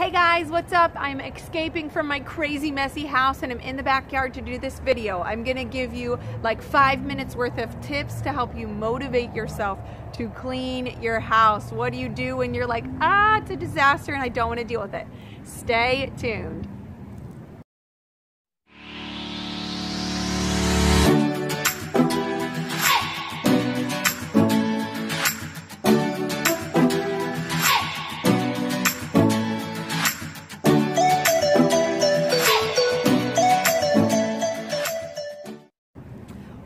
Hey guys, what's up? I'm escaping from my crazy messy house and I'm in the backyard to do this video. I'm gonna give you like 5 minutes worth of tips to help you motivate yourself to clean your house. What do you do when you're like, it's a disaster and I don't want to deal with it? Stay tuned.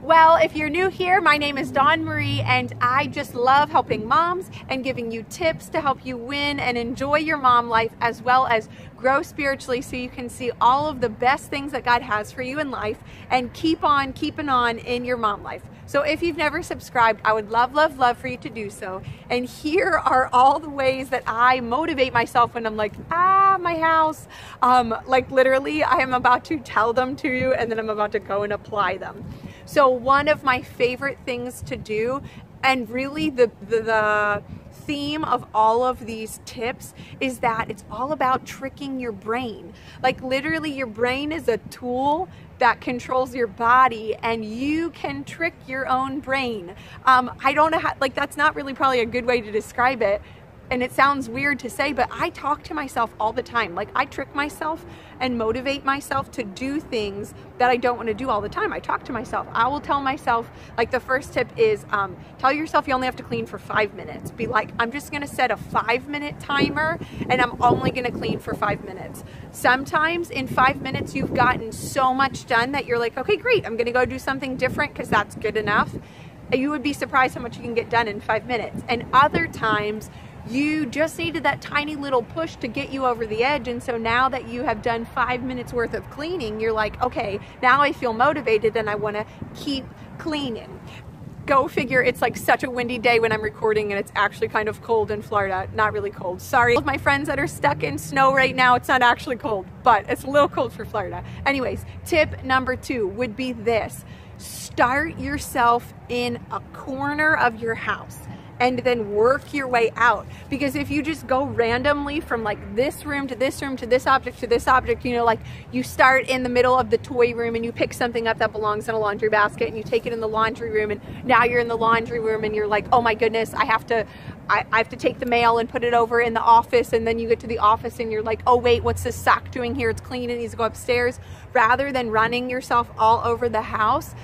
Well, if you're new here, my name is Dawn Marie and I just love helping moms and giving you tips to help you win and enjoy your mom life as well as grow spiritually so you can see all of the best things that God has for you in life and keep on keeping on in your mom life. So if you've never subscribed, I would love for you to do so. And here are all the ways that I motivate myself when I'm like, my house. Like literally, I am about to tell them to you and then I'm about to go and apply them. So one of my favorite things to do, and really the theme of all of these tips, is that it's all about tricking your brain. Like literally your brain is a tool that controls your body and you can trick your own brain. I don't know how, like that's not really probably a good way to describe it. And it sounds weird to say, but I talk to myself all the time. Like I trick myself and motivate myself to do things that I don't want to do all the time. I talk to myself. I will tell myself, like the first tip is tell yourself you only have to clean for 5 minutes. Be like, I'm just going to set a 5-minute timer and I'm only going to clean for 5 minutes. Sometimes in 5 minutes, you've gotten so much done that you're like, okay, great. I'm going to go do something different because that's good enough. You would be surprised how much you can get done in 5 minutes. And other times, you just needed that tiny little push to get you over the edge. And so now that you have done 5 minutes worth of cleaning, you're like, okay, now I feel motivated and I want to keep cleaning. Go figure, it's like such a windy day when I'm recording and it's actually kind of cold in Florida. Not really cold, sorry. All of my friends that are stuck in snow right now, it's not actually cold, but it's a little cold for Florida. Anyways, tip number 2 would be this. Start yourself in a corner of your house and then work your way out. Because if you just go randomly from like this room to this room to this object to this object, you know, like you start in the middle of the toy room and you pick something up that belongs in a laundry basket and you take it in the laundry room and now you're in the laundry room and you're like, oh my goodness, I have to take the mail and put it over in the office, and then you get to the office and you're like, oh wait, what's this sock doing here? It's clean, it needs to go upstairs. Rather than running yourself all over the house,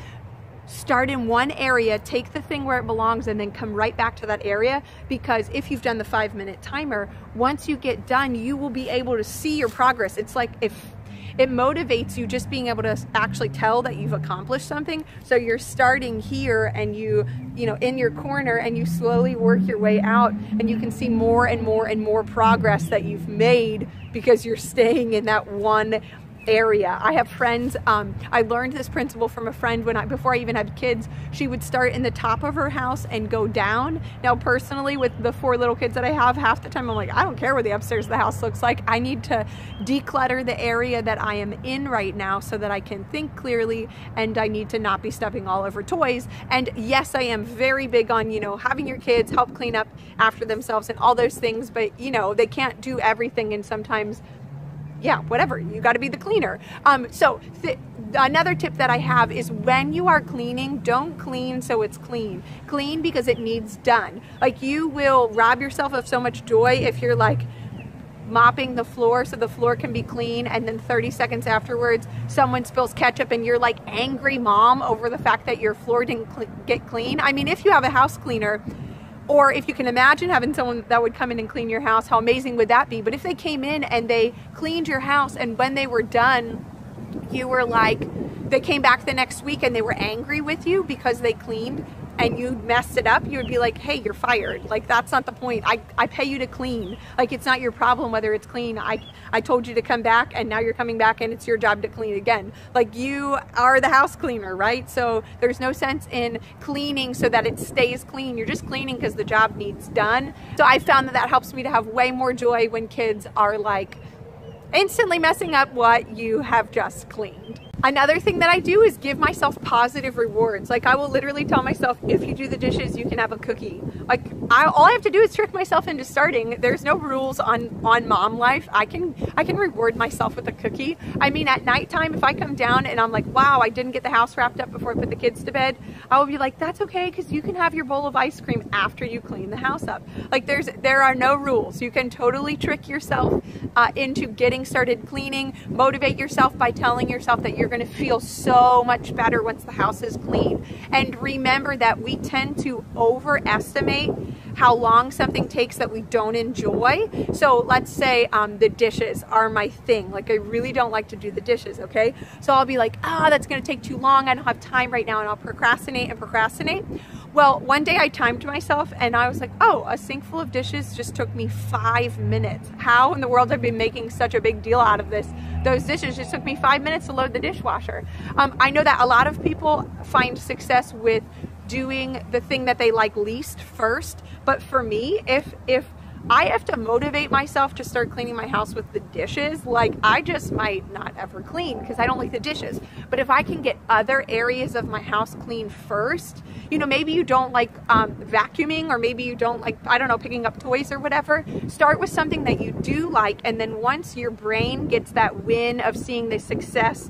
start in one area, take the thing where it belongs, and then come right back to that area. Because if you've done the 5-minute timer, once you get done, you will be able to see your progress. It's like if it motivates you just being able to actually tell that you've accomplished something. So you're starting here and you know, in your corner, and you slowly work your way out and you can see more and more and more progress that you've made because you're staying in that one area. I have friends, I learned this principle from a friend before I even had kids. She would start in the top of her house and go down. Now personally, with the 4 little kids that I have, half the time I'm like, I don't care what the upstairs of the house looks like. I need to declutter the area that I am in right now so that I can think clearly, and I need to not be stepping all over toys. And yes, I am very big on, you know, having your kids help clean up after themselves and all those things, but you know, they can't do everything, and sometimes whatever, you got to be the cleaner. Another tip that I have is when you are cleaning, don't clean so it's clean. Clean because it needs done. Like you will rob yourself of so much joy if you're like mopping the floor so the floor can be clean, and then 30 seconds afterwards someone spills ketchup and you're like angry mom over the fact that your floor didn't get clean. I mean, if you have a house cleaner, or if you can imagine having someone that would come in and clean your house, how amazing would that be? But if they came in and they cleaned your house, and when they were done, you were like, they came back the next week and they were angry with you because they cleaned and you messed it up, you would be like, hey, you're fired. Like, that's not the point. I pay you to clean. Like, it's not your problem whether it's clean. I told you to come back and now you're coming back and it's your job to clean again. Like, you are the house cleaner, right? So there's no sense in cleaning so that it stays clean. You're just cleaning because the job needs done. So I found that helps me to have way more joy when kids are like instantly messing up what you have just cleaned. Another thing that I do is give myself positive rewards. Like I will literally tell myself, if you do the dishes, you can have a cookie. Like all I have to do is trick myself into starting. There's no rules on mom life. I can reward myself with a cookie. I mean, at nighttime, if I come down and I'm like, wow, I didn't get the house wrapped up before I put the kids to bed, I will be like, that's okay, because you can have your bowl of ice cream after you clean the house up. Like there are no rules. You can totally trick yourself into getting started cleaning. Motivate yourself by telling yourself that you're going to feel so much better once the house is clean. And remember that we tend to overestimate how long something takes that we don't enjoy. So let's say the dishes are my thing. Like I really don't like to do the dishes, okay? So I'll be like, that's gonna take too long. I don't have time right now, and I'll procrastinate and procrastinate. Well, one day I timed myself and I was like, oh, a sink full of dishes just took me 5 minutes. How in the world have I been making such a big deal out of this? Those dishes just took me 5 minutes to load the dishwasher. I know that a lot of people find success with doing the thing that they like least first, but for me, if I have to motivate myself to start cleaning my house with the dishes, like I just might not ever clean because I don't like the dishes. But if I can get other areas of my house clean first, you know, maybe you don't like vacuuming, or maybe you don't like, I don't know, picking up toys or whatever. Start with something that you do like, and then once your brain gets that win of seeing the success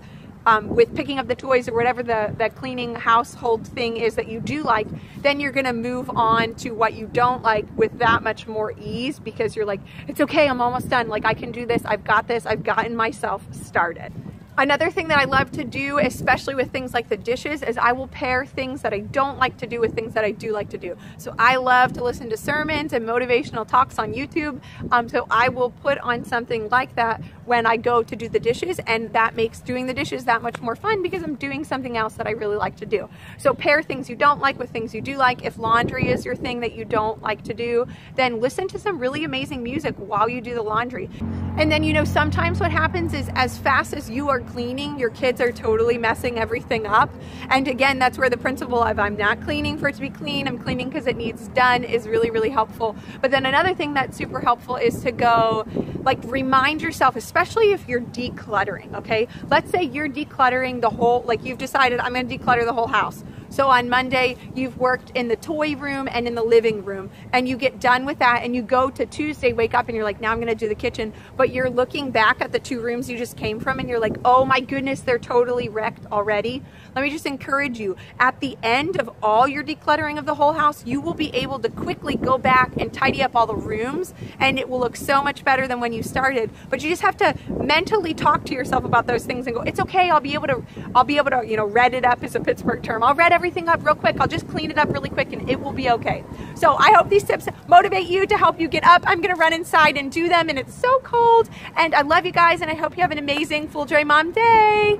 with picking up the toys or whatever the cleaning household thing is that you do like, then you're gonna move on to what you don't like with that much more ease, because you're like, it's okay, I'm almost done. Like I can do this, I've got this, I've gotten myself started. Another thing that I love to do, especially with things like the dishes, is I will pair things that I don't like to do with things that I do like to do. So I love to listen to sermons and motivational talks on YouTube. So I will put on something like that when I go to do the dishes, and that makes doing the dishes that much more fun because I'm doing something else that I really like to do. So pair things you don't like with things you do like. If laundry is your thing that you don't like to do, then listen to some really amazing music while you do the laundry. And then, you know, sometimes what happens is as fast as you are cleaning, your kids are totally messing everything up. And again, that's where the principle of I'm not cleaning for it to be clean, I'm cleaning because it needs done is really, really helpful. But then another thing that's super helpful is to go, like, remind yourself, especially if you're decluttering, okay? Let's say you're decluttering the whole, like you've decided I'm gonna declutter the whole house. So on Monday, you've worked in the toy room and in the living room, and you get done with that, and you go to Tuesday, wake up, and you're like, now I'm gonna do the kitchen, but you're looking back at the 2 rooms you just came from, and you're like, oh my goodness, they're totally wrecked already. Let me just encourage you, at the end of all your decluttering of the whole house, you will be able to quickly go back and tidy up all the rooms, and it will look so much better than when you started. But you just have to mentally talk to yourself about those things and go, it's okay, I'll be able to, you know, red it up is a Pittsburgh term. I'll red everything up real quick. I'll just clean it up really quick and it will be okay. So I hope these tips motivate you to help you get up. I'm gonna run inside and do them, and it's so cold, and I love you guys, and I hope you have an amazing Full Joy Mom Day.